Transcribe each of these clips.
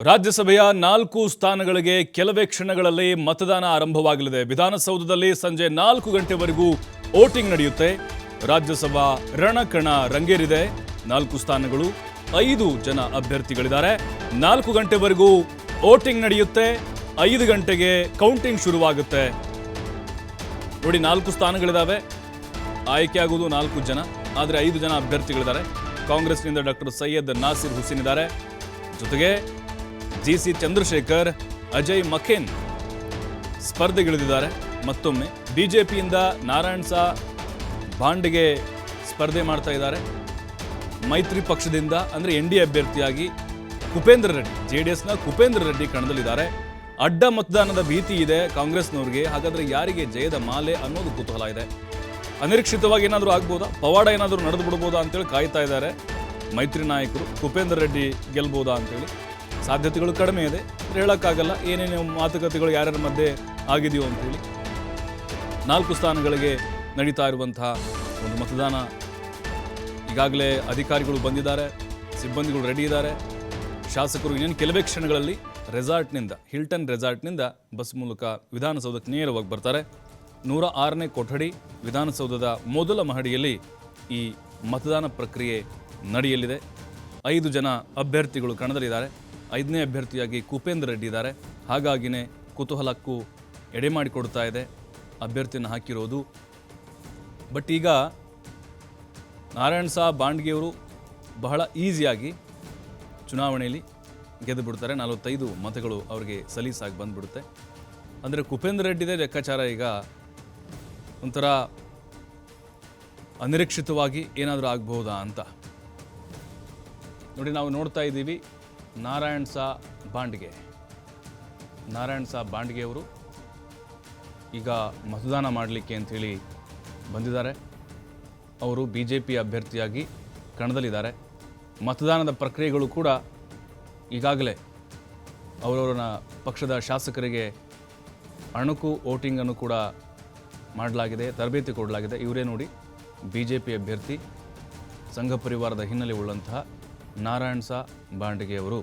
ರಾಜ್ಯಸಭೆಯ 4 ಸ್ಥಾನಗಳಿಗೆ ಕೆಲವೇ ಕ್ಷಣಗಳಲ್ಲಿ ಮತದಾನ ಆರಂಭವಾಗಲಿದೆ. ವಿಧಾನಸೌಧದಲ್ಲಿ ಸಂಜೆ 4 ಗಂಟೆವರೆಗೂ ವೋಟಿಂಗ್ ನಡೆಯುತ್ತೆ. ರಾಜ್ಯಸಭಾ ರಣಕಣ ರಂಗೇರಿದೆ. 4 ಸ್ಥಾನಗಳು, 5 ಜನ ಅಭ್ಯರ್ಥಿಗಳಿದ್ದಾರೆ. 4 ಗಂಟೆವರೆಗೂ ವೋಟಿಂಗ್ ನಡೆಯುತ್ತೆ. 5 ಗಂಟೆಗೆ ಕೌಂಟಿಂಗ್ ಶುರುವಾಗುತ್ತೆ. ನೋಡಿ, 4 ಸ್ಥಾನಗಳಿದ್ದಾವೆ. ಆಯ್ಕೆ ಆಗುವುದು 4 ಜನ, ಆದರೆ 5 ಜನ ಅಭ್ಯರ್ಥಿಗಳಿದ್ದಾರೆ. ಕಾಂಗ್ರೆಸ್ನಿಂದ ಡಾಕ್ಟರ್ ಸೈಯದ್ ನಾಸಿರ್ ಹುಸೇನ್ ಇದ್ದಾರೆ. ಜೊತೆಗೆ ಜಿಸಿ ಚಂದ್ರಶೇಖರ್, ಅಜಯ್ ಮಖೇನ್ ಸ್ಪರ್ಧೆಗಿಳಿದಿದ್ದಾರೆ. ಮತ್ತೊಮ್ಮೆ ಬಿಜೆಪಿಯಿಂದ ನಾರಾಯಣ್ ಸಾ ಬಾಂಡ್ಗೆ ಸ್ಪರ್ಧೆ ಮಾಡ್ತಾ ಇದ್ದಾರೆ. ಮೈತ್ರಿ ಪಕ್ಷದಿಂದ ಅಂದರೆ ಎನ್ಡಿಎ ಅಭ್ಯರ್ಥಿಯಾಗಿ ಕುಪೇಂದ್ರ ರೆಡ್ಡಿ, ಜೆಡಿಎಸ್ನ ಕುಪೇಂದ್ರ ರೆಡ್ಡಿ ಕಣದಲ್ಲಿದ್ದಾರೆ. ಅಡ್ಡ ಮತದಾನದ ಭೀತಿ ಇದೆ ಕಾಂಗ್ರೆಸ್ನವ್ರಿಗೆ. ಹಾಗಾದ್ರೆ ಯಾರಿಗೆ ಜಯದ ಮಾಲೆ ಅನ್ನೋದು ಕುತೂಹಲ ಇದೆ. ಅನಿರೀಕ್ಷಿತವಾಗಿ ಏನಾದರೂ ಆಗ್ಬೋದಾ, ಪವಾಡ ಏನಾದರೂ ನಡೆದು ಬಿಡ್ಬೋದಾ ಅಂತೇಳಿ ಕಾಯ್ತಾ ಇದ್ದಾರೆ ಮೈತ್ರಿ ನಾಯಕರು. ಕುಪೇಂದ್ರ ರೆಡ್ಡಿ ಗೆಲ್ಬೋದಾ ಅಂತೇಳಿ ಸಾಧ್ಯತೆಗಳು ಕಡಿಮೆ ಇದೆ, ಹೇಳೋಕ್ಕಾಗಲ್ಲ. ಏನೇನು ಮಾತುಕತೆಗಳು ಯಾರ್ಯಾರ ಮಧ್ಯೆ ಆಗಿದೆಯೋ ಅಂತೇಳಿ. 4 ಸ್ಥಾನಗಳಿಗೆ ನಡೀತಾ ಇರುವಂತಹ ಒಂದು ಮತದಾನ. ಈಗಾಗಲೇ ಅಧಿಕಾರಿಗಳು ಬಂದಿದ್ದಾರೆ, ಸಿಬ್ಬಂದಿಗಳು ರೆಡಿ ಇದ್ದಾರೆ. ಶಾಸಕರು ಇನ್ನೇನು ಕೆಲವೇ ಕ್ಷಣಗಳಲ್ಲಿ ರೆಸಾರ್ಟ್ನಿಂದ, ಹಿಲ್ಟನ್ ರೆಸಾರ್ಟ್ನಿಂದ ಬಸ್ ಮೂಲಕ ವಿಧಾನಸೌಧಕ್ಕೆ ನೇರವಾಗಿ ಬರ್ತಾರೆ. 106ನೇ ಕೊಠಡಿ ವಿಧಾನಸೌಧದ ಮೊದಲ ಮಹಡಿಯಲ್ಲಿ ಈ ಮತದಾನ ಪ್ರಕ್ರಿಯೆ ನಡೆಯಲಿದೆ. 5 ಜನ ಅಭ್ಯರ್ಥಿಗಳು ಕಣದಲ್ಲಿದ್ದಾರೆ. 5ನೇ ಅಭ್ಯರ್ಥಿಯಾಗಿ ಕುಪೇಂದ್ರ ರೆಡ್ಡಿ ಇದ್ದಾರೆ. ಹಾಗಾಗಿನೇ ಕುತೂಹಲಕ್ಕೂ ಎಡೆ ಮಾಡಿಕೊಡ್ತಾ ಇದೆ ಅಭ್ಯರ್ಥಿಯನ್ನು ಹಾಕಿರೋದು. ಬಟ್ ಈಗ ನಾರಾಯಣ್ ಸಾ ಬಾಂಡ್ಗೆಯವರು ಬಹಳ ಈಸಿಯಾಗಿ ಚುನಾವಣೆಯಲ್ಲಿ ಗೆದ್ದು ಬಿಡ್ತಾರೆ. 45 ಮತಗಳು ಅವರಿಗೆ ಸಲೀಸಾಗಿ ಬಂದ್ಬಿಡುತ್ತೆ. ಅಂದರೆ ಕುಪೇಂದ್ರ ರೆಡ್ಡಿದೇ ಲೆಕ್ಕಾಚಾರ ಈಗ ಒಂಥರ ಅನಿರೀಕ್ಷಿತವಾಗಿ ಏನಾದರೂ ಆಗಬಹುದಾ ಅಂತ. ನೋಡಿ, ನಾವು ನೋಡ್ತಾ ಇದ್ದೀವಿ ನಾರಾಯಣ್ ಸಾ ಬಾಂಡ್ಗೆ ಅವರು ಈಗ ಮತದಾನ ಮಾಡಲಿಕ್ಕೆ ಅಂಥೇಳಿ ಬಂದಿದ್ದಾರೆ. ಅವರು BJP ಅಭ್ಯರ್ಥಿಯಾಗಿ ಕಣದಲ್ಲಿದ್ದಾರೆ. ಮತದಾನದ ಪ್ರಕ್ರಿಯೆಗಳು ಕೂಡ ಈಗಾಗಲೇ ಅವರವರ ಪಕ್ಷದ ಶಾಸಕರಿಗೆ ಅಣುಕು ವೋಟಿಂಗನ್ನು ಕೂಡ ಮಾಡಲಾಗಿದೆ, ತರಬೇತಿ ಕೊಡಲಾಗಿದೆ. ಇವರೇ ನೋಡಿ BJP ಅಭ್ಯರ್ಥಿ, ಸಂಘ ಪರಿವಾರದ ಹಿನ್ನೆಲೆ ಉಳ್ಳಂತಹ ನಾರಾಯಣ್ ಸಾ ಬಾಂಡ್ಗೆ ಅವರು.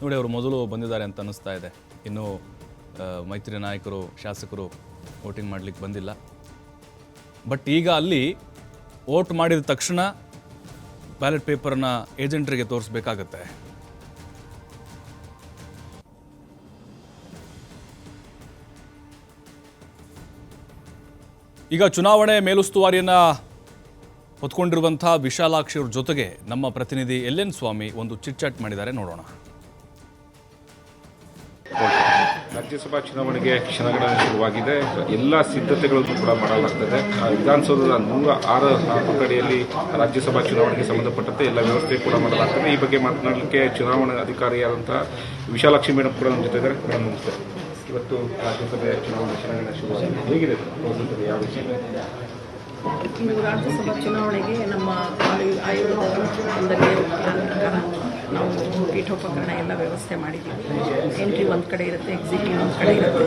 ನೋಡಿ, ಅವರು ಮೊದಲು ಬಂದಿದ್ದಾರೆ ಅಂತ ಅನ್ನಿಸ್ತಾ ಇದೆ. ಇನ್ನು ಮೈತ್ರಿ ನಾಯಕರು, ಶಾಸಕರು ವೋಟಿಂಗ್ ಮಾಡಲಿಕ್ಕೆ ಬಂದಿಲ್ಲ. ಬಟ್ ಈಗ ಅಲ್ಲಿ ವೋಟ್ ಮಾಡಿದ ತಕ್ಷಣ ಬ್ಯಾಲೆಟ್ ಪೇಪರ್ನ ಏಜೆಂಟರಿಗೆ ತೋರಿಸ್ಬೇಕಾಗತ್ತೆ. ಈಗ ಚುನಾವಣೆ ಮೇಲುಸ್ತುವಾರಿಯನ್ನ ಹೊತ್ಕೊಂಡಿರುವಂತಹ ವಿಶಾಲಾಕ್ಷಿ ಅವ್ರ ಜೊತೆಗೆ ನಮ್ಮ ಪ್ರತಿನಿಧಿ LN ಸ್ವಾಮಿ ಒಂದು ಚಿಟ್ಚಾಟ್ ಮಾಡಿದ್ದಾರೆ, ನೋಡೋಣ. ರಾಜ್ಯಸಭಾ ಚುನಾವಣೆಗೆ ಕ್ಷಣಗಣನೆ ಶುರುವಾಗಿದೆ. ಎಲ್ಲ ಸಿದ್ಧತೆಗಳನ್ನು ಕೂಡ ಮಾಡಲಾಗ್ತದೆ. ವಿಧಾನಸೌಧದ 106 ಕೊಠಡಿಯಲ್ಲಿ ರಾಜ್ಯಸಭಾ ಚುನಾವಣೆಗೆ ಸಂಬಂಧಪಟ್ಟಂತೆ ಎಲ್ಲ ವ್ಯವಸ್ಥೆ ಕೂಡ ಮಾಡಲಾಗ್ತದೆ. ಈ ಬಗ್ಗೆ ಮಾತನಾಡಲಿಕ್ಕೆ ಚುನಾವಣಾ ಅಧಿಕಾರಿಯಾದಂತಹ ವಿಶಾಲಾಕ್ಷಿ ಮೇಡಮ್ ಕೂಡ ನಮ್ಮ ಜೊತೆ ಇದ್ದಾರೆ. ಮೇಡಮ್ ನಮಸ್ತೆ. ಇವತ್ತು ರಾಜ್ಯಸಭೆ ಚುನಾವಣೆ ಕ್ಷಣಗಣನೆ ಶುರುವಾಗಿದೆ, ಹೇಗಿದೆ ಯಾವ ವಿಷಯ? ಇಂದು ರಾಜ್ಯಸಭಾ ಚುನಾವಣೆಗೆ ನಮ್ಮ ಆಯೋಗದ ಒಂದು ಪ್ಲಾನ್ ಪ್ರಕಾರ ನಾವು ಪೀಠೋಪಕರಣ ಎಲ್ಲ ವ್ಯವಸ್ಥೆ ಮಾಡಿದ್ದೀವಿ. ಎಂಟ್ರಿ ಒಂದು ಕಡೆ ಇರುತ್ತೆ, ಎಕ್ಸಿಟಿವ್ ಒಂದು ಕಡೆ ಇರುತ್ತೆ.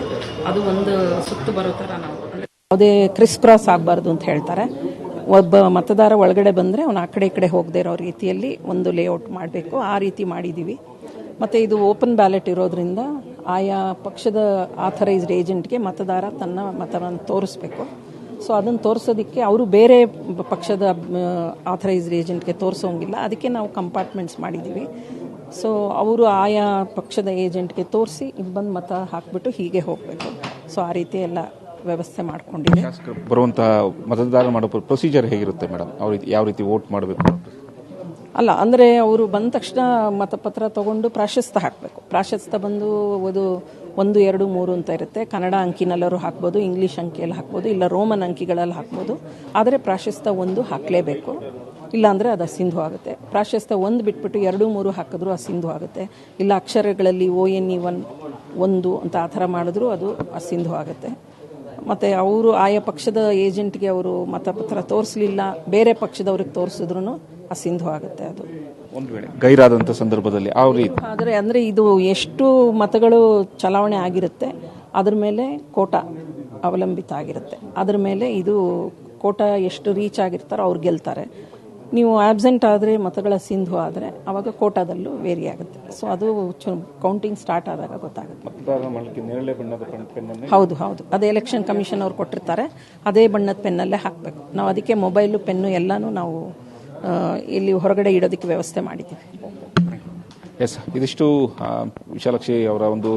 ಅದು ಒಂದು ಸುತ್ತು ಬರೋ ಥರ ನಾವು ಯಾವುದೇ ಕ್ರಿಸ್ ಕ್ರಾಸ್ ಆಗಬಾರ್ದು ಅಂತ ಹೇಳ್ತಾರೆ. ಒಬ್ಬ ಮತದಾರ ಒಳಗಡೆ ಬಂದರೆ ಅವನು ಆ ಕಡೆ ಹೋಗದೇ ಇರೋ ರೀತಿಯಲ್ಲಿ ಒಂದು ಲೇಔಟ್ ಮಾಡಬೇಕು. ಆ ರೀತಿ ಮಾಡಿದ್ದೀವಿ. ಮತ್ತು ಇದು ಓಪನ್ ಬ್ಯಾಲೆಟ್ ಇರೋದ್ರಿಂದ ಆಯಾ ಪಕ್ಷದ ಆಥರೈಸ್ಡ್ ಏಜೆಂಟ್ಗೆ ಮತದಾರ ತನ್ನ ಮತವನ್ನು ತೋರಿಸ್ಬೇಕು. ಸೊ ಅದನ್ನು ತೋರಿಸೋದಕ್ಕೆ ಅವರು ಬೇರೆ ಪಕ್ಷದ ಆಥರೈಸ್ಡ್ ಏಜೆಂಟ್ಗೆ ತೋರಿಸೋಂಗಿಲ್ಲ. ಅದಕ್ಕೆ ನಾವು ಕಂಪಾರ್ಟ್ಮೆಂಟ್ಸ್ ಮಾಡಿದ್ದೀವಿ. ಸೊ ಅವರು ಆಯಾ ಪಕ್ಷದ ಏಜೆಂಟ್ಗೆ ತೋರಿಸಿ ಇಲ್ಲಿ ಬಂದು ಮತ ಹಾಕಿಬಿಟ್ಟು ಹೀಗೆ ಹೋಗಬೇಕು. ಸೊ ಆ ರೀತಿ ಎಲ್ಲ ವ್ಯವಸ್ಥೆ ಮಾಡ್ಕೊಂಡಿದೆ. ಬರುವಂತಹ ಮತದಾರ ಮಾಡೋ ಪ್ರೊಸೀಜರ್ ಹೇಗಿರುತ್ತೆ ಮೇಡಮ್? ಅವ್ರು ಯಾವ ರೀತಿ ವೋಟ್ ಮಾಡಬೇಕು? ಅಲ್ಲ, ಅಂದರೆ ಅವರು ಬಂದ ತಕ್ಷಣ ಮತಪತ್ರ ತಗೊಂಡು ಪ್ರಾಶಸ್ತ್ಯ ಹಾಕಬೇಕು. ಪ್ರಾಶಸ್ತ್ಯ ಬಂದು ಅದು 1, 2, 3 ಅಂತ ಇರುತ್ತೆ. ಕನ್ನಡ ಅಂಕಿನಲ್ಲರೂ ಹಾಕ್ಬೋದು, ಇಂಗ್ಲೀಷ್ ಅಂಕಿಯಲ್ಲಿ ಹಾಕ್ಬೋದು, ಇಲ್ಲ ರೋಮನ್ ಅಂಕಿಗಳಲ್ಲಿ ಹಾಕ್ಬೋದು. ಆದರೆ ಪ್ರಾಶಸ್ತ್ಯ 1 ಹಾಕಲೇಬೇಕು, ಇಲ್ಲಾಂದರೆ ಅದು ಅಸಿಂಧು ಆಗುತ್ತೆ. ಪ್ರಾಶಸ್ತ್ಯ 1 ಬಿಟ್ಬಿಟ್ಟು 2, 3 ಹಾಕಿದ್ರೂ ಅಸಿಂಧು ಆಗುತ್ತೆ. ಇಲ್ಲ ಅಕ್ಷರಗಳಲ್ಲಿ ONE 1 ಅಂತ ಆ ಥರ ಮಾಡಿದ್ರೂ ಅದು ಅಸಿಂಧು ಆಗುತ್ತೆ. ಮತ್ತು ಅವರು ಆಯಾ ಪಕ್ಷದ ಏಜೆಂಟ್ಗೆ ಅವರು ಮತಪತ್ರ ತೋರಿಸಲಿಲ್ಲ, ಬೇರೆ ಪಕ್ಷದವ್ರಿಗೆ ತೋರಿಸಿದ್ರು ಅಸಿಂಧು ಆಗುತ್ತೆ. ಅದು ಒಂದು ವೇಳೆ ಗೈರಾದಂಥ ಸಂದರ್ಭದಲ್ಲಿ ಆದರೆ ಅಂದರೆ ಇದು ಎಷ್ಟು ಮತಗಳು ಚಲಾವಣೆ ಆಗಿರುತ್ತೆ ಅದ್ರ ಮೇಲೆ ಕೋಟಾ ಅವಲಂಬಿತ ಆಗಿರುತ್ತೆ. ಅದ್ರ ಮೇಲೆ ಇದು ಕೋಟಾ ಎಷ್ಟು ರೀಚ್ ಆಗಿರ್ತಾರೋ ಅವ್ರು ಗೆಲ್ತಾರೆ. ನೀವು ಆಬ್ಸೆಂಟ್ ಆದರೆ ಮತಗಳ ಸಿಂಧು ಆದರೆ ಅವಾಗ ಕೋಟಾದಲ್ಲೂ ವೇರಿ ಆಗುತ್ತೆ. ಸೊ ಅದು ಕೌಂಟಿಂಗ್ ಸ್ಟಾರ್ಟ್ ಆದಾಗ ಗೊತ್ತಾಗುತ್ತೆ. ಹೌದು, ಅದೇ ಎಲೆಕ್ಷನ್ ಕಮಿಷನ್ ಅವ್ರು ಕೊಟ್ಟಿರ್ತಾರೆ, ಅದೇ ಬಣ್ಣದ ಪೆನ್ನಲ್ಲೇ ಹಾಕಬೇಕು. ನಾವು ಅದಕ್ಕೆ ಮೊಬೈಲು, ಪೆನ್ನು ಎಲ್ಲನೂ ನಾವು ಇಲ್ಲಿ ಹೊರಗಡೆ ಇಡೋದಕ್ಕೆ ವ್ಯವಸ್ಥೆ ಮಾಡಿದ್ದೀವಿ. ಎಸ್, ಇದಿಷ್ಟು ವಿಶಾಲಾಕ್ಷಿ ಅವರ ಒಂದು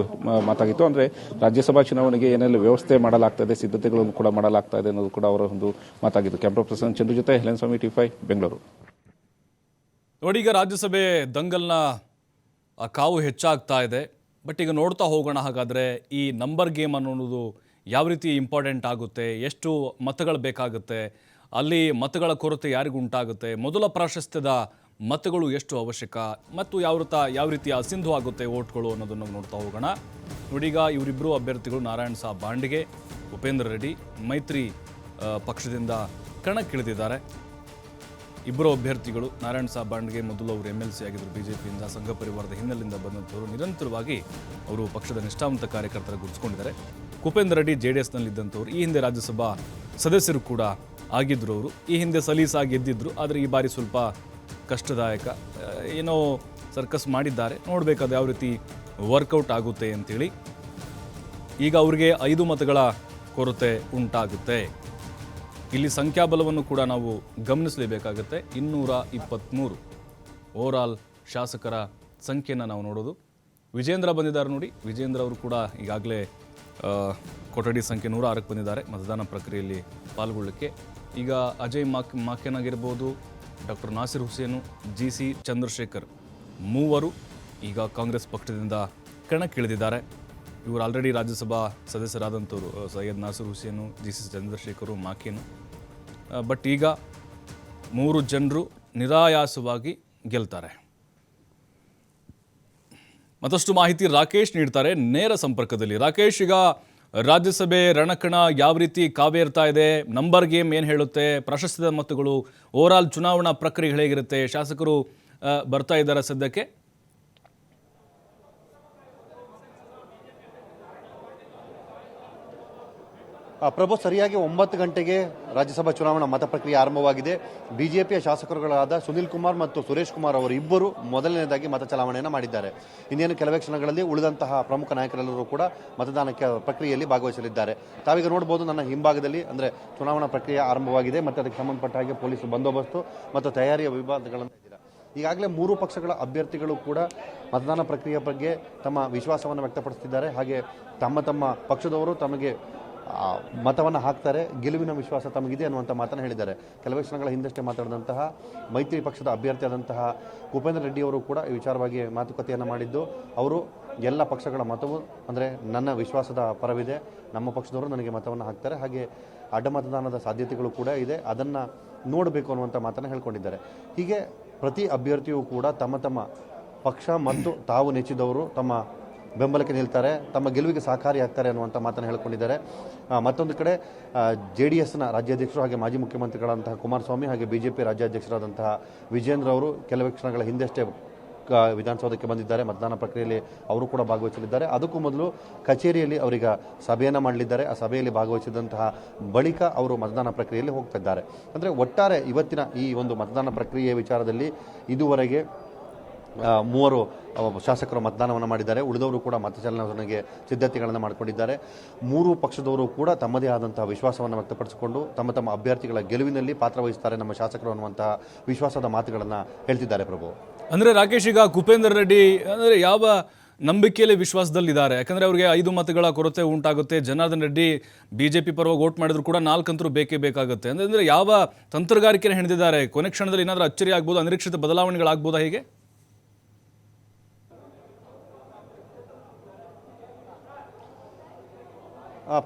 ಮಾತಾಗಿತ್ತು. ಅಂದರೆ ರಾಜ್ಯಸಭಾ ಚುನಾವಣೆಗೆ ಏನೆಲ್ಲ ವ್ಯವಸ್ಥೆ ಮಾಡಲಾಗ್ತದೆ, ಸಿದ್ಧತೆಗಳನ್ನು ಕೂಡ ಮಾಡಲಾಗ್ತಾ ಇದೆ ಅನ್ನೋದು ಕೂಡ ಅವರ ಒಂದು ಮಾತಾಗಿತ್ತು. ಕ್ಯಾಮ್ರಾ ಪರ್ಸನ್ ಚಂದ್ರು ಜೊತೆ ಹೆಲೆನ್ ಸ್ವಾಮಿ, T5 ಬೆಂಗಳೂರು. ನೋಡಿ, ಈಗ ರಾಜ್ಯಸಭೆ ದಂಗಲ್ನ ಕಾವು ಹೆಚ್ಚಾಗ್ತಾ ಇದೆ. ಬಟ್ ಈಗ ನೋಡ್ತಾ ಹೋಗೋಣ, ಹಾಗಾದರೆ ಈ ನಂಬರ್ ಗೇಮ್ ಅನ್ನೋದು ಯಾವ ರೀತಿ ಇಂಪಾರ್ಟೆಂಟ್ ಆಗುತ್ತೆ, ಎಷ್ಟು ಮತಗಳು ಬೇಕಾಗುತ್ತೆ, ಅಲ್ಲಿ ಮತಗಳ ಕೊರತೆ ಯಾರಿಗೂ ಉಂಟಾಗುತ್ತೆ, ಮೊದಲ ಪ್ರಾಶಸ್ತ್ಯದ ಮತಗಳು ಎಷ್ಟು ಅವಶ್ಯಕ ಮತ್ತು ಯಾವ ರೀತಿ ಅಸಿಂಧು ಆಗುತ್ತೆ ವೋಟ್ಗಳು ಅನ್ನೋದನ್ನು ನೋಡ್ತಾ ಹೋಗೋಣ. ನೋಡೀಗ ಇವರಿಬ್ಬರು ಅಭ್ಯರ್ಥಿಗಳು ನಾರಾಯಣ್ ಸಾಬ್ ಬಾಂಡ್ಗೆ, ಕುಪೇಂದ್ರ ರೆಡ್ಡಿ ಮೈತ್ರಿ ಪಕ್ಷದಿಂದ ಕಣಕ್ಕಿಳಿದಿದ್ದಾರೆ. ಇಬ್ಬರು ಅಭ್ಯರ್ಥಿಗಳು ನಾರಾಯಣ್ ಸಾಬ್ ಬಾಂಡ್ಗೆ ಮೊದಲು ಅವರು MLC ಆಗಿದ್ದರು, ಬಿಜೆಪಿಯಿಂದ ಸಂಘ ಪರಿವಾರದ ಹಿನ್ನೆಲೆಯಿಂದ ಬಂದಂಥವರು. ನಿರಂತರವಾಗಿ ಅವರು ಪಕ್ಷದ ನಿಷ್ಠಾವಂತ ಕಾರ್ಯಕರ್ತರ ಗುರುತಿಸಿಕೊಂಡಿದ್ದಾರೆ. ಕುಪೇಂದ್ರ ರೆಡ್ಡಿ JDSನಲ್ಲಿದ್ದಂಥವ್ರು, ಈ ಹಿಂದೆ ರಾಜ್ಯಸಭಾ ಸದಸ್ಯರು ಕೂಡ ಆಗಿದ್ದರು. ಅವರು ಈ ಹಿಂದೆ ಸಲೀಸಾಗಿ ಗೆದ್ದಿದ್ರು, ಆದರೆ ಈ ಬಾರಿ ಸ್ವಲ್ಪ ಕಷ್ಟದಾಯಕ ಏನೋ ಸರ್ಕಸ್ ಮಾಡಿದ್ದಾರೆ. ನೋಡಬೇಕಾದ ಯಾವ ರೀತಿ ವರ್ಕೌಟ್ ಆಗುತ್ತೆ ಅಂತೇಳಿ. ಈಗ ಅವ್ರಿಗೆ 5 ಮತಗಳ ಕೊರತೆ ಉಂಟಾಗುತ್ತೆ. ಇಲ್ಲಿ ಸಂಖ್ಯಾಬಲವನ್ನು ಕೂಡ ನಾವು ಗಮನಿಸಲೇಬೇಕಾಗುತ್ತೆ. 223 ಓವರಾಲ್ ಶಾಸಕರ ಸಂಖ್ಯೆಯನ್ನು ನಾವು ನೋಡೋದು. ವಿಜೇಂದ್ರ ಬಂದಿದ್ದಾರೆ ನೋಡಿ, ವಿಜೇಂದ್ರ ಅವರು ಕೂಡ ಈಗಾಗಲೇ ಕೊಠಡಿ ಸಂಖ್ಯೆ 106ಕ್ಕೆ ಬಂದಿದ್ದಾರೆ ಮತದಾನ ಪ್ರಕ್ರಿಯೆಯಲ್ಲಿ ಪಾಲ್ಗೊಳ್ಳಲಿಕ್ಕೆ. ಈಗ ಅಜಯ್ ಮಾಕೆನ್ ಆಗಿರ್ಬೋದು, ಡಾಕ್ಟರ್ ನಾಸಿರ್ ಹುಸೇನು, GC ಚಂದ್ರಶೇಖರ್ ಮೂವರು ಈಗ ಕಾಂಗ್ರೆಸ್ ಪಕ್ಷದಿಂದ ಕಣಕ್ಕಿಳಿದಿದ್ದಾರೆ. ಇವರು ಆಲ್ರೆಡಿ ರಾಜ್ಯಸಭಾ ಸದಸ್ಯರಾದಂಥವ್ರು, ಸೈಯದ್ ನಾಸಿರ್ ಹುಸೇನು, GC ಚಂದ್ರಶೇಖರು, ಮಾಕೇನು. ಬಟ್ ಈಗ 3 ಜನರು ನಿರಾಯಾಸವಾಗಿ ಗೆಲ್ತಾರೆ. ಮತ್ತಷ್ಟು ಮಾಹಿತಿ ರಾಕೇಶ್ ನೀಡ್ತಾರೆ ನೇರ ಸಂಪರ್ಕದಲ್ಲಿ. ರಾಕೇಶ್, ಈಗ ರಾಜ್ಯಸಭೆ ರಣಕಣ ಯಾವ ರೀತಿ ಕಾವೇರ್ತಾ ಇದೆ, ನಂಬರ್ ಗೇಮ್ ಏನು ಹೇಳುತ್ತೆ, ಪ್ರಾಶಸ್ತ್ಯದ ಮತಗಳು, ಓವರಾಲ್ ಚುನಾವಣಾ ಪ್ರಕ್ರಿಯೆ ಹೇಗಿರುತ್ತೆ, ಶಾಸಕರು ಬರ್ತಾ ಇದ್ದಾರೆ ಸದ್ಯಕ್ಕೆ? ಪ್ರಭು, ಸರಿಯಾಗಿ 9 ಗಂಟೆಗೆ ರಾಜ್ಯಸಭಾ ಚುನಾವಣಾ ಮತ ಪ್ರಕ್ರಿಯೆ ಆರಂಭವಾಗಿದೆ. ಬಿಜೆಪಿಯ ಶಾಸಕರುಗಳಾದ ಸುನಿಲ್ ಕುಮಾರ್ ಮತ್ತು ಸುರೇಶ್ ಕುಮಾರ್ ಅವರು ಇಬ್ಬರು ಮೊದಲನೇದಾಗಿ ಮತ ಚಲಾವಣೆಯನ್ನು ಮಾಡಿದ್ದಾರೆ. ಇನ್ನೇನು ಕೆಲವೇ ಕ್ಷಣಗಳಲ್ಲಿ ಉಳಿದಂತಹ ಪ್ರಮುಖ ನಾಯಕರೆಲ್ಲರೂ ಕೂಡ ಮತದಾನಕ್ಕೆ ಪ್ರಕ್ರಿಯೆಯಲ್ಲಿ ಭಾಗವಹಿಸಲಿದ್ದಾರೆ. ತಾವೀಗ ನೋಡಬಹುದು, ನನ್ನ ಹಿಂಭಾಗದಲ್ಲಿ ಅಂದರೆ ಚುನಾವಣಾ ಪ್ರಕ್ರಿಯೆ ಆರಂಭವಾಗಿದೆ ಮತ್ತು ಅದಕ್ಕೆ ಸಂಬಂಧಪಟ್ಟ ಹಾಗೆ ಪೊಲೀಸ್ ಬಂದೋಬಸ್ತು ಮತ್ತು ತಯಾರಿಯ ವಿಭಾಗಗಳನ್ನು ಇದ್ದೀರಾ. ಈಗಾಗಲೇ 3 ಪಕ್ಷಗಳ ಅಭ್ಯರ್ಥಿಗಳು ಕೂಡ ಮತದಾನ ಪ್ರಕ್ರಿಯೆ ಬಗ್ಗೆ ತಮ್ಮ ವಿಶ್ವಾಸವನ್ನು ವ್ಯಕ್ತಪಡಿಸುತ್ತಿದ್ದಾರೆ. ಹಾಗೆ ತಮ್ಮ ಪಕ್ಷದವರು ತಮಗೆ ಮತವನ್ನು ಹಾಕ್ತಾರೆ, ಗೆಲುವಿನ ವಿಶ್ವಾಸ ತಮಗಿದೆ ಅನ್ನುವಂಥ ಮಾತನ್ನು ಹೇಳಿದ್ದಾರೆ. ಕೆಲವೇ ಕ್ಷಣಗಳ ಹಿಂದಷ್ಟೇ ಮಾತಾಡಿದಂತಹ ಮೈತ್ರಿ ಪಕ್ಷದ ಅಭ್ಯರ್ಥಿಯಾದಂತಹ ಕುಪೇಂದ್ರ ರೆಡ್ಡಿ ಅವರು ಕೂಡ ಈ ವಿಚಾರವಾಗಿ ಮಾತುಕತೆಯನ್ನು ಮಾಡಿದ್ದು, ಅವರು ಎಲ್ಲ ಪಕ್ಷಗಳ ಮತವು ಅಂದರೆ ನನ್ನ ವಿಶ್ವಾಸದ ಪರವಿದೆ, ನಮ್ಮ ಪಕ್ಷದವರು ನನಗೆ ಮತವನ್ನು ಹಾಕ್ತಾರೆ, ಹಾಗೆ ಅಡ್ಡ ಮತದಾನದ ಸಾಧ್ಯತೆಗಳು ಕೂಡ ಇದೆ, ಅದನ್ನು ನೋಡಬೇಕು ಅನ್ನುವಂಥ ಮಾತನ್ನು ಹೇಳ್ಕೊಂಡಿದ್ದಾರೆ. ಹೀಗೆ ಪ್ರತಿ ಅಭ್ಯರ್ಥಿಯೂ ಕೂಡ ತಮ್ಮ ಪಕ್ಷ ಮತ್ತು ತಾವು ನೆಚ್ಚಿದವರು ತಮ್ಮ ಬೆಂಬಲಕ್ಕೆ ನಿಲ್ತಾರೆ, ತಮ್ಮ ಗೆಲುವಿಗೆ ಸಹಕಾರಿಯಾಗ್ತಾರೆ ಅನ್ನುವಂಥ ಮಾತನ್ನು ಹೇಳ್ಕೊಂಡಿದ್ದಾರೆ. ಮತ್ತೊಂದು ಕಡೆ JDSನ ರಾಜ್ಯಾಧ್ಯಕ್ಷರು ಹಾಗೆ ಮಾಜಿ ಮುಖ್ಯಮಂತ್ರಿಗಳಂತಹ ಕುಮಾರಸ್ವಾಮಿ ಹಾಗೆ ಬಿಜೆಪಿ ರಾಜ್ಯಾಧ್ಯಕ್ಷರಾದಂತಹ ವಿಜೇಂದ್ರ ಅವರು ಕೆಲವೇ ಕ್ಷಣಗಳ ಹಿಂದಷ್ಟೇ ವಿಧಾನಸೌಧಕ್ಕೆ ಬಂದಿದ್ದಾರೆ. ಮತದಾನ ಪ್ರಕ್ರಿಯೆಯಲ್ಲಿ ಅವರು ಕೂಡ ಭಾಗವಹಿಸಲಿದ್ದಾರೆ. ಅದಕ್ಕೂ ಮೊದಲು ಕಚೇರಿಯಲ್ಲಿ ಅವರೀಗ ಸಭೆಯನ್ನು ಮಾಡಲಿದ್ದಾರೆ. ಆ ಸಭೆಯಲ್ಲಿ ಭಾಗವಹಿಸಿದಂತಹ ಬಳಿಕ ಅವರು ಮತದಾನ ಪ್ರಕ್ರಿಯೆಯಲ್ಲಿ ಹೋಗ್ತಾ ಇದ್ದಾರೆ. ಅಂದರೆ ಒಟ್ಟಾರೆ ಇವತ್ತಿನ ಈ ಒಂದು ಮತದಾನ ಪ್ರಕ್ರಿಯೆಯ ವಿಚಾರದಲ್ಲಿ ಇದುವರೆಗೆ 3 ಶಾಸಕರು ಮತದಾನವನ್ನು ಮಾಡಿದ್ದಾರೆ. ಉಳಿದವರು ಕೂಡ ಮತಚಲಾವಣೆಗೆ ಸಿದ್ಧತೆಗಳನ್ನು ಮಾಡಿಕೊಂಡಿದ್ದಾರೆ. 3 ಪಕ್ಷದವರು ಕೂಡ ತಮ್ಮದೇ ಆದಂತಹ ವಿಶ್ವಾಸವನ್ನು ವ್ಯಕ್ತಪಡಿಸಿಕೊಂಡು ತಮ್ಮ ಅಭ್ಯರ್ಥಿಗಳ ಗೆಲುವಿನಲ್ಲಿ ಪಾತ್ರವಹಿಸುತ್ತಾರೆ ನಮ್ಮ ಶಾಸಕರು ಅನ್ನುವಂತಹ ವಿಶ್ವಾಸದ ಮಾತುಗಳನ್ನು ಹೇಳ್ತಿದ್ದಾರೆ. ಪ್ರಭು, ಅಂದರೆ ರಾಕೇಶ್, ಈಗ ಕುಪೇಂದ್ರ ರೆಡ್ಡಿ ಅಂದರೆ ಯಾವ ನಂಬಿಕೆಯಲ್ಲಿ ವಿಶ್ವಾಸದಲ್ಲಿದ್ದಾರೆ? ಯಾಕಂದರೆ ಅವರಿಗೆ 5 ಮತಗಳ ಕೊರತೆ ಉಂಟಾಗುತ್ತೆ. ಜನಾರ್ದನ್ ರೆಡ್ಡಿ ಬಿಜೆಪಿ ಪರವಾಗಿ ವೋಟ್ ಮಾಡಿದ್ರು ಕೂಡ 4 ಅಂತರೂ ಬೇಕೇ ಬೇಕಾಗುತ್ತೆ. ಅಂದರೆ ಯಾವ ತಂತ್ರಗಾರಿಕೆಯನ್ನು ಹೆಣೆದಿದ್ದಾರೆ? ಕೊನೆ ಕ್ಷಣದಲ್ಲಿ ಏನಾದರೂ ಅಚ್ಚರಿ ಆಗ್ಬೋದು, ಅನಿರೀಕ್ಷಿತ ಬದಲಾವಣೆಗಳಾಗ್ಬೋದಾ? ಹೇಗೆ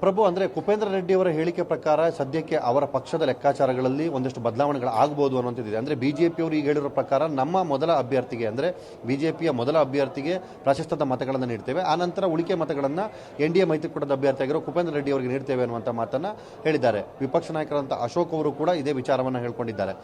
ಪ್ರಭು, ಅಂದರೆ ಕುಪೇಂದ್ರ ರೆಡ್ಡಿ ಅವರ ಹೇಳಿಕೆ ಪ್ರಕಾರ ಸದ್ಯಕ್ಕೆ ಅವರ ಪಕ್ಷದ ಲೆಕ್ಕಾಚಾರಗಳಲ್ಲಿ ಒಂದಷ್ಟು ಬದಲಾವಣೆಗಳು ಆಗ್ಬೋದು ಅನ್ನೋಂಥದ್ದಿದೆ. ಅಂದರೆ ಬಿಜೆಪಿಯವರು ಈಗ ಹೇಳಿರೋ ಪ್ರಕಾರ ನಮ್ಮ ಮೊದಲ ಅಭ್ಯರ್ಥಿಗೆ ಅಂದರೆ ಬಿಜೆಪಿಯ ಮೊದಲ ಅಭ್ಯರ್ಥಿಗೆ ಪ್ರಾಶಸ್ತ್ಯದ ಮತಗಳನ್ನು ನೀಡ್ತೇವೆ, ಆನಂತರ ಉಳಿಕೆ ಮತಗಳನ್ನು NDA ಮೈತ್ರಿಕೂಟದ ಅಭ್ಯರ್ಥಿಯಾಗಿರೋ ಕುಪೇಂದ್ರ ರೆಡ್ಡಿ ಅವರಿಗೆ ನೀಡ್ತೇವೆ ಅನ್ನುವಂಥ ಮಾತನ್ನು ಹೇಳಿದ್ದಾರೆ. ವಿಪಕ್ಷ ನಾಯಕರಂತ ಅಶೋಕ್ ಅವರು ಕೂಡ ಇದೇ ವಿಚಾರವನ್ನು ಹೇಳ್ಕೊಂಡಿದ್ದಾರೆ.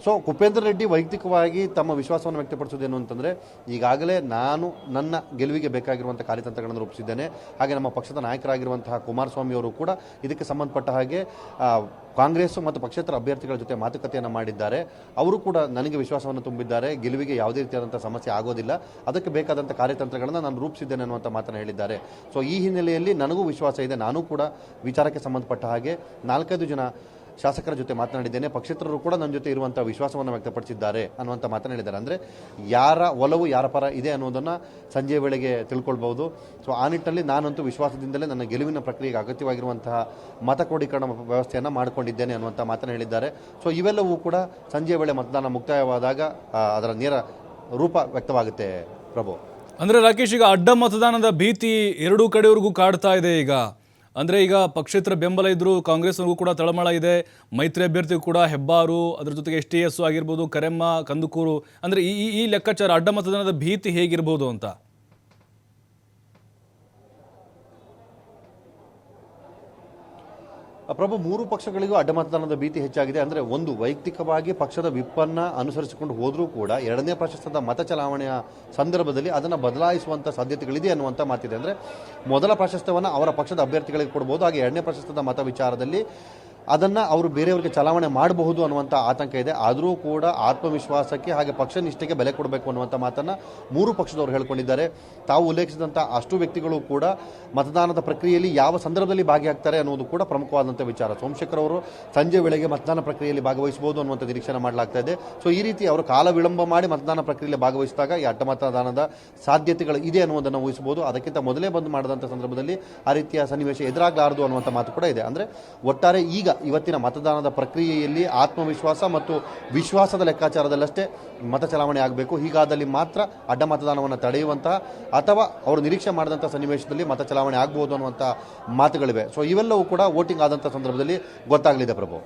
ಸೊ ಕುಪೇಂದ್ರ ರೆಡ್ಡಿ ವೈಯಕ್ತಿಕವಾಗಿ ತಮ್ಮ ವಿಶ್ವಾಸವನ್ನು ವ್ಯಕ್ತಪಡಿಸೋದೇನು ಅಂತಂದರೆ, ಈಗಾಗಲೇ ನಾನು ನನ್ನ ಗೆಲುವಿಗೆ ಬೇಕಾಗಿರುವಂಥ ಕಾರ್ಯತಂತ್ರಗಳನ್ನು ರೂಪಿಸಿದ್ದೇನೆ. ಹಾಗೆ ನಮ್ಮ ಪಕ್ಷದ ನಾಯಕರಾಗಿರುವಂತಹ ಕುಮಾರಸ್ವಾಮಿ ಅವರು ಕೂಡ ಇದಕ್ಕೆ ಸಂಬಂಧಪಟ್ಟ ಹಾಗೆ ಕಾಂಗ್ರೆಸ್ ಮತ್ತು ಪಕ್ಷೇತರ ಅಭ್ಯರ್ಥಿಗಳ ಜೊತೆ ಮಾತುಕತೆಯನ್ನು ಮಾಡಿದ್ದಾರೆ. ಅವರು ಕೂಡ ನನಗೆ ವಿಶ್ವಾಸವನ್ನು ತುಂಬಿದ್ದಾರೆ. ಗೆಲುವಿಗೆ ಯಾವುದೇ ರೀತಿಯಾದಂಥ ಸಮಸ್ಯೆ ಆಗೋದಿಲ್ಲ, ಅದಕ್ಕೆ ಬೇಕಾದಂಥ ಕಾರ್ಯತಂತ್ರಗಳನ್ನು ನಾನು ರೂಪಿಸಿದ್ದೇನೆ ಅನ್ನುವಂಥ ಮಾತನ್ನು ಹೇಳಿದ್ದಾರೆ. ಸೊ ಈ ಹಿನ್ನೆಲೆಯಲ್ಲಿ ನನಗೂ ವಿಶ್ವಾಸ ಇದೆ. ನಾನು ಕೂಡ ವಿಚಾರಕ್ಕೆ ಸಂಬಂಧಪಟ್ಟ ಹಾಗೆ 4-5 ಜನ ಶಾಸಕರ ಜೊತೆ ಮಾತನಾಡಿದ್ದೇನೆ. ಪಕ್ಷೇತರರು ಕೂಡ ನನ್ನ ಜೊತೆ ಇರುವಂಥ ವಿಶ್ವಾಸವನ್ನು ವ್ಯಕ್ತಪಡಿಸಿದ್ದಾರೆ ಅನ್ನುವಂಥ ಮಾತನ್ನು ಹೇಳಿದ್ದಾರೆ. ಅಂದರೆ ಯಾರ ಒಲವು ಯಾರ ಪರ ಇದೆ ಅನ್ನೋದನ್ನು ಸಂಜೆ ವೇಳೆಗೆ ತಿಳ್ಕೊಳ್ಬಹುದು. ಸೊ ಆ ನಿಟ್ಟಿನಲ್ಲಿ ನಾನಂತೂ ವಿಶ್ವಾಸದಿಂದಲೇ ನನ್ನ ಗೆಲುವಿನ ಪ್ರಕ್ರಿಯೆಗೆ ಅಗತ್ಯವಾಗಿರುವಂತಹ ಮತ ಕ್ರೋಢೀಕರಣ ವ್ಯವಸ್ಥೆಯನ್ನು ಮಾಡಿಕೊಂಡಿದ್ದೇನೆ ಅನ್ನುವಂಥ ಮಾತನ್ನು ಹೇಳಿದ್ದಾರೆ. ಸೊ ಇವೆಲ್ಲವೂ ಕೂಡ ಸಂಜೆ ವೇಳೆ ಮತದಾನ ಮುಕ್ತಾಯವಾದಾಗ ಅದರ ನೇರ ರೂಪ ವ್ಯಕ್ತವಾಗುತ್ತೆ. ಪ್ರಭು, ಅಂದರೆ ರಾಕೇಶ್, ಈಗ ಅಡ್ಡ ಮತದಾನದ ಭೀತಿ ಎರಡೂ ಕಡೆಯವರೆಗೂ ಕಾಡ್ತಾ ಇದೆ. ಈಗ ಪಕ್ಷೇತರ ಬೆಂಬಲ ಇದ್ದರೂ ಕಾಂಗ್ರೆಸ್ವರೆಗೂ ಕೂಡ ತಳಮಳ ಇದೆ. ಮೈತ್ರಿ ಅಭ್ಯರ್ಥಿಗೂ ಕೂಡ ಹೆಬ್ಬಾರು, ಅದ್ರ ಜೊತೆಗೆ STS ಆಗಿರ್ಬೋದು, ಕರೆಮ್ಮ, ಕಂದುಕೂರು, ಅಂದರೆ ಈ ಲೆಕ್ಕಾಚಾರ ಅಡ್ಡ ಮತದಾನದ ಭೀತಿ ಹೇಗಿರ್ಬೋದು ಅಂತ? ಪ್ರಭು, 3 ಪಕ್ಷಗಳಿಗೂ ಅಡ್ಡ ಮತದಾನದ ಭೀತಿ ಹೆಚ್ಚಾಗಿದೆ. ಅಂದರೆ ಒಂದು, ವೈಯಕ್ತಿಕವಾಗಿ ಪಕ್ಷದ ವಿಪ್ಪನ್ನು ಅನುಸರಿಸಿಕೊಂಡು ಹೋದರೂ ಕೂಡ 2ನೇ ಪ್ರಶಸ್ತದ ಮತ ಚಲಾವಣೆಯ ಸಂದರ್ಭದಲ್ಲಿ ಅದನ್ನು ಬದಲಾಯಿಸುವಂಥ ಸಾಧ್ಯತೆಗಳಿದೆ ಅನ್ನುವಂಥ ಮಾತಿದೆ. ಅಂದರೆ ಮೊದಲ ಪ್ರಶಸ್ತವನ್ನು ಅವರ ಪಕ್ಷದ ಅಭ್ಯರ್ಥಿಗಳಿಗೆ ಕೊಡ್ಬೋದು, ಹಾಗೆ 2ನೇ ಪ್ರಶಸ್ತದ ಮತ ವಿಚಾರದಲ್ಲಿ ಅದನ್ನು ಅವರು ಬೇರೆಯವರಿಗೆ ಚಲಾವಣೆ ಮಾಡಬಹುದು ಅನ್ನುವಂಥ ಆತಂಕ ಇದೆ. ಆದರೂ ಕೂಡ ಆತ್ಮವಿಶ್ವಾಸಕ್ಕೆ ಹಾಗೆ ಪಕ್ಷ ನಿಷ್ಠೆಗೆ ಬೆಲೆ ಕೊಡಬೇಕು ಅನ್ನುವಂಥ ಮಾತನ್ನು 3 ಪಕ್ಷದವರು ಹೇಳ್ಕೊಂಡಿದ್ದಾರೆ. ತಾವು ಉಲ್ಲೇಖಿಸಿದಂಥ ಅಷ್ಟು ವ್ಯಕ್ತಿಗಳು ಕೂಡ ಮತದಾನದ ಪ್ರಕ್ರಿಯೆಯಲ್ಲಿ ಯಾವ ಸಂದರ್ಭದಲ್ಲಿ ಭಾಗಿಯಾಗ್ತಾರೆ ಅನ್ನೋದು ಕೂಡ ಪ್ರಮುಖವಾದಂಥ ವಿಚಾರ. ಸೋಮಶೇಖರ್ ಅವರು ಸಂಜೆ ವೇಳೆಗೆ ಮತದಾನ ಪ್ರಕ್ರಿಯೆಯಲ್ಲಿ ಭಾಗವಹಿಸಬಹುದು ಅನ್ನುವಂಥ ನಿರೀಕ್ಷೆ ಮಾಡಲಾಗ್ತಾ ಇದೆ. ಸೊ ಈ ರೀತಿ ಅವರು ಕಾಲ ವಿಳಂಬ ಮಾಡಿ ಮತದಾನ ಪ್ರಕ್ರಿಯೆಯಲ್ಲಿ ಭಾಗವಹಿಸಿದಾಗ ಈ ಅಡ್ಡ ಮತದಾನದ ಸಾಧ್ಯತೆಗಳು ಇದೆ ಅನ್ನೋದನ್ನು ಊಹಿಸಬಹುದು. ಅದಕ್ಕಿಂತ ಮೊದಲೇ ಬಂದು ಮಾಡಿದಂಥ ಸಂದರ್ಭದಲ್ಲಿ ಆ ರೀತಿಯ ಸನ್ನಿವೇಶ ಎದುರಾಗಲಾರದು ಅನ್ನುವಂಥ ಮಾತು ಕೂಡ ಇದೆ. ಅಂದರೆ ಒಟ್ಟಾರೆ ಈಗ ಇವತ್ತಿನ ಮತದಾನದ ಪ್ರಕ್ರಿಯೆಯಲ್ಲಿ ಆತ್ಮವಿಶ್ವಾಸ ಮತ್ತು ವಿಶ್ವಾಸದ ಲೆಕ್ಕಾಚಾರದಲ್ಲಷ್ಟೇ ಮತ ಚಲಾವಣೆ ಆಗಬೇಕು. ಹೀಗಾದಲ್ಲಿ ಮಾತ್ರ ಅಡ್ಡ ಮತದಾನವನ್ನು ತಡೆಯುವಂತಹ ಅಥವಾ ಅವರು ನಿರೀಕ್ಷೆ ಮಾಡಿದಂಥ ಸನ್ನಿವೇಶದಲ್ಲಿ ಮತ ಚಲಾವಣೆ ಆಗಬಹುದು ಅನ್ನುವಂಥ ಮಾತುಗಳಿವೆ. ಸೊ ಇವೆಲ್ಲವೂ ಕೂಡ ವೋಟಿಂಗ್ ಆದಂಥ ಸಂದರ್ಭದಲ್ಲಿ ಗೊತ್ತಾಗಲಿದೆ. ಪ್ರಭು,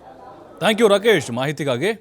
ಥ್ಯಾಂಕ್ ಯು ರಾಕೇಶ್ ಮಾಹಿತಿಗಾಗಿ.